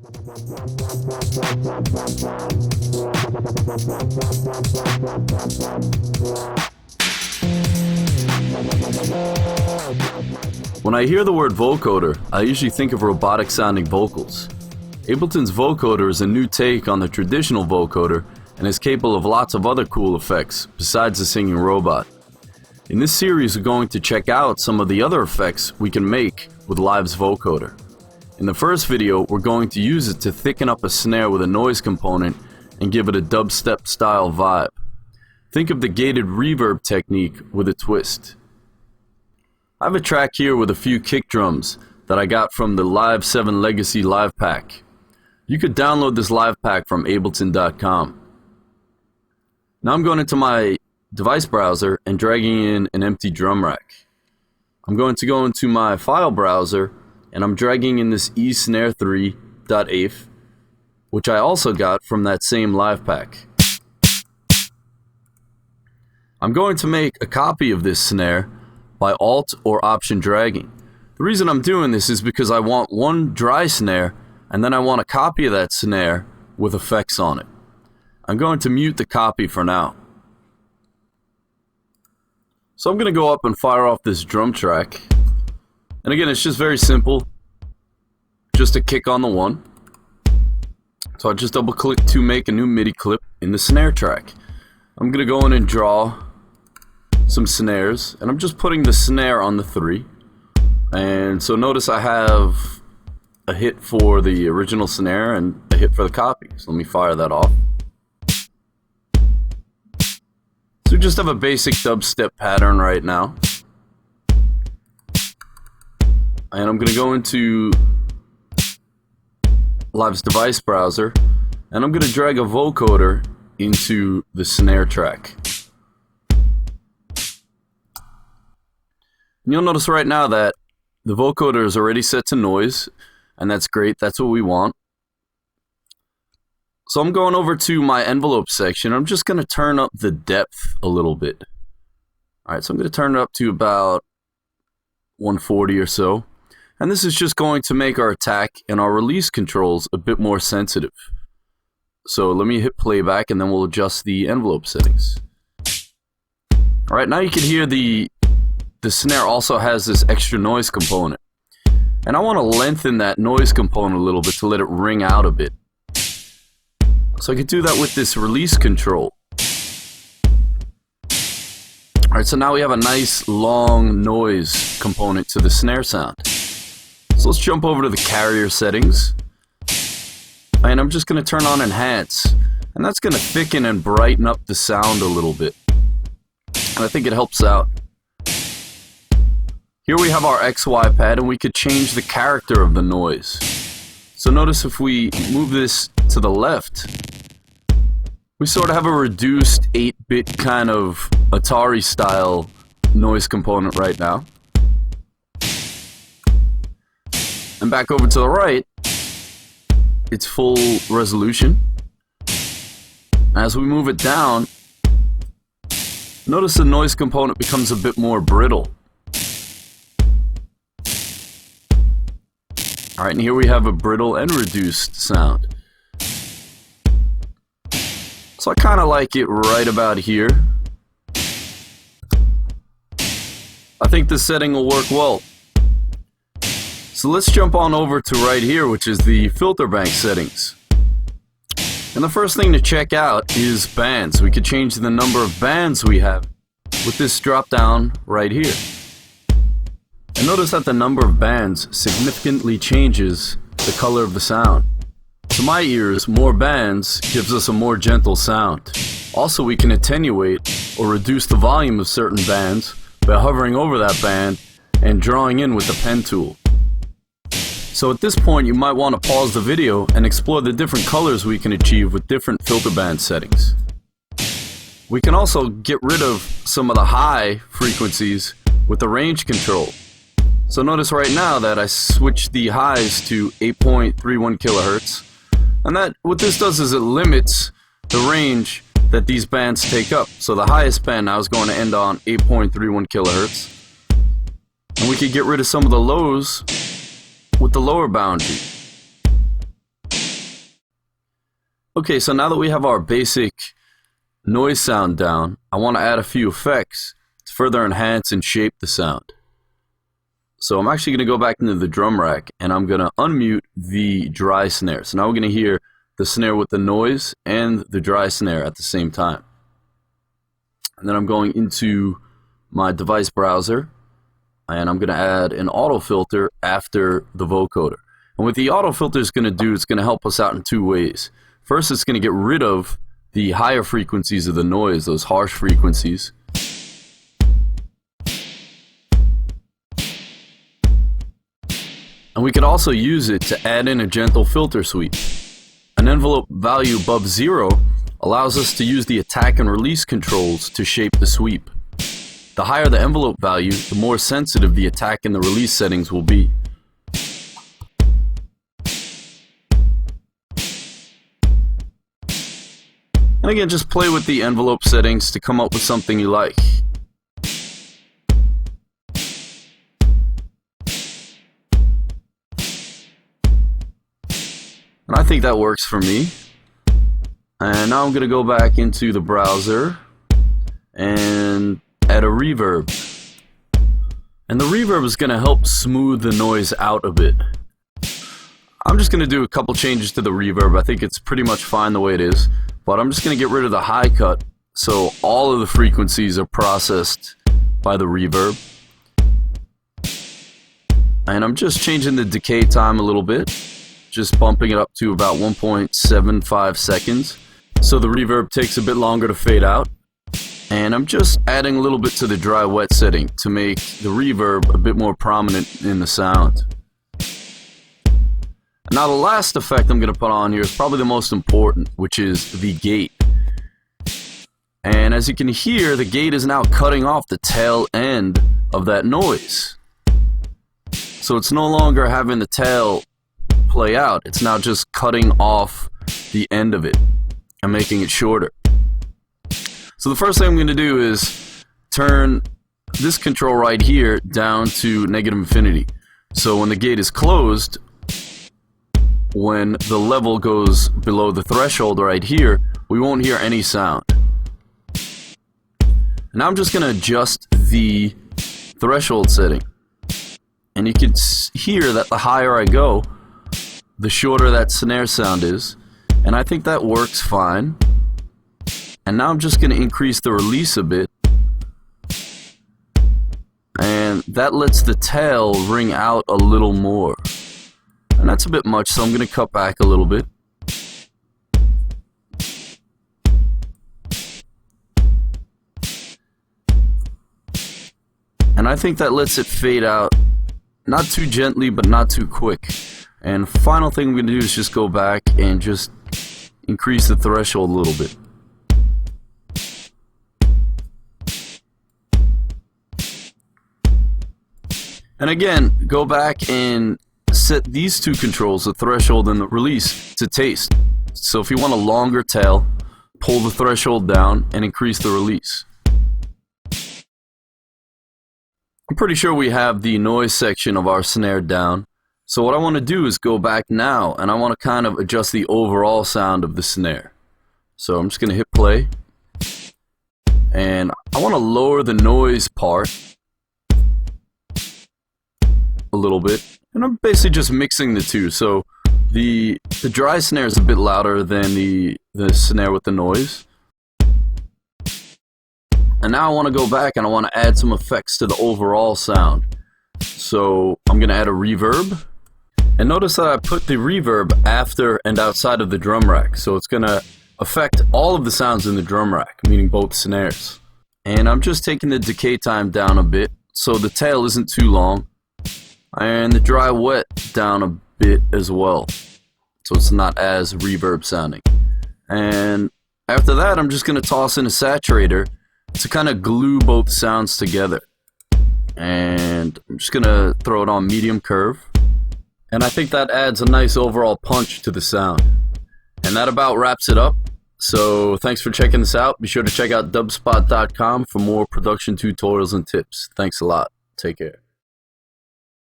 When I hear the word vocoder, I usually think of robotic sounding vocals. Ableton's vocoder is a new take on the traditional vocoder and is capable of lots of other cool effects besides the singing robot. In this series, we're going to check out some of the other effects we can make with Live's vocoder. In the first video, we're going to use it to thicken up a snare with a noise component and give it a dubstep style vibe. Think of the gated reverb technique with a twist. I have a track here with a few kick drums that I got from the Live 7 Legacy Live Pack. You could download this Live Pack from ableton.com. Now I'm going into my device browser and dragging in an empty drum rack. I'm going to go into my file browser and I'm dragging in this eSnare3.AF, which I also got from that same Live Pack. I'm going to make a copy of this snare by Alt or Option dragging. The reason I'm doing this is because I want one dry snare and then I want a copy of that snare with effects on it. I'm going to mute the copy for now. So I'm going to go up and fire off this drum track. And again, it's just very simple. Just a kick on the one. So I just double click to make a new MIDI clip in the snare track. I'm going to go in and draw some snares, and I'm just putting the snare on the 3. And so notice I have a hit for the original snare and a hit for the copy. So let me fire that off. So we just have a basic dubstep pattern right now. And I'm going to go into Live's device browser, and I'm going to drag a vocoder into the snare track. And you'll notice right now that the vocoder is already set to noise, and that's great, that's what we want. So I'm going over to my envelope section. I'm just going to turn up the depth a little bit. Alright, so I'm going to turn it up to about 140 or so. And this is just going to make our attack and our release controls a bit more sensitive. So let me hit playback and then we'll adjust the envelope settings. Alright, now you can hear the snare also has this extra noise component. And I want to lengthen that noise component a little bit to let it ring out a bit. So I could do that with this release control. Alright, so now we have a nice long noise component to the snare sound. So let's jump over to the carrier settings. And I'm just going to turn on enhance. And that's going to thicken and brighten up the sound a little bit. And I think it helps out. Here we have our XY pad, and we could change the character of the noise. So notice if we move this to the left, we sort of have a reduced 8-bit kind of Atari style noise component right now. And back over to the right, it's full resolution. As we move it down, notice the noise component becomes a bit more brittle. Alright, and here we have a brittle and reduced sound. So I kind of like it right about here. I think this setting will work well. So let's jump on over to right here, which is the filter bank settings. And the first thing to check out is bands. We could change the number of bands we have with this drop down right here. And notice that the number of bands significantly changes the color of the sound. To my ears, more bands gives us a more gentle sound. Also, we can attenuate or reduce the volume of certain bands by hovering over that band and drawing in with the pen tool. So at this point, you might want to pause the video and explore the different colors we can achieve with different filter band settings. We can also get rid of some of the high frequencies with the range control. So notice right now that I switched the highs to 8.31 kilohertz. And that what this does is it limits the range that these bands take up. So the highest band now is going to end on 8.31 kilohertz. And we could get rid of some of the lows with the lower boundary. Okay, so now that we have our basic noise sound down, I want to add a few effects to further enhance and shape the sound. So I'm actually going to go back into the drum rack and I'm going to unmute the dry snare. So now we're going to hear the snare with the noise and the dry snare at the same time. And then I'm going into my device browser and I'm going to add an auto filter after the vocoder. And what the auto filter is going to do, it's going to help us out in two ways. First, it's going to get rid of the higher frequencies of the noise, those harsh frequencies. And we could also use it to add in a gentle filter sweep. An envelope value above 0 allows us to use the attack and release controls to shape the sweep. The higher the envelope value, the more sensitive the attack and the release settings will be. And again, just play with the envelope settings to come up with something you like. And I think that works for me. And now I'm going to go back into the browser and add a reverb. And the reverb is going to help smooth the noise out a bit. I'm just going to do a couple changes to the reverb. I think it's pretty much fine the way it is. But I'm just going to get rid of the high cut so all of the frequencies are processed by the reverb. And I'm just changing the decay time a little bit, just bumping it up to about 1.75 seconds. So the reverb takes a bit longer to fade out. And I'm just adding a little bit to the dry wet setting to make the reverb a bit more prominent in the sound. Now the last effect I'm going to put on here is probably the most important, which is the gate. And as you can hear, the gate is now cutting off the tail end of that noise. So it's no longer having the tail play out, it's now just cutting off the end of it and making it shorter. So the first thing I'm going to do is turn this control right here down to negative infinity. So when the gate is closed, when the level goes below the threshold right here, we won't hear any sound. Now I'm just going to adjust the threshold setting. And you can hear that the higher I go, the shorter that snare sound is. And I think that works fine. And now I'm just going to increase the release a bit. And that lets the tail ring out a little more. And that's a bit much, so I'm going to cut back a little bit. And I think that lets it fade out, not too gently, but not too quick. And final thing I'm going to do is just go back and just increase the threshold a little bit. And again, go back and set these two controls, the threshold and the release, to taste. So if you want a longer tail, pull the threshold down and increase the release. I'm pretty sure we have the noise section of our snare down. So what I want to do is go back now and I want to kind of adjust the overall sound of the snare. So I'm just going to hit play. And I want to lower the noise part a little bit. And I'm basically just mixing the two. So the dry snare is a bit louder than the snare with the noise. And now I want to go back and I want to add some effects to the overall sound. So I'm going to add a reverb. And notice that I put the reverb after and outside of the drum rack. So it's going to affect all of the sounds in the drum rack, meaning both snares. And I'm just taking the decay time down a bit so the tail isn't too long. And the dry wet down a bit as well, so it's not as reverb sounding. And after that, I'm just going to toss in a saturator to kind of glue both sounds together. And I'm just going to throw it on medium curve. And I think that adds a nice overall punch to the sound. And that about wraps it up. So thanks for checking this out. Be sure to check out dubspot.com for more production tutorials and tips. Thanks a lot. Take care.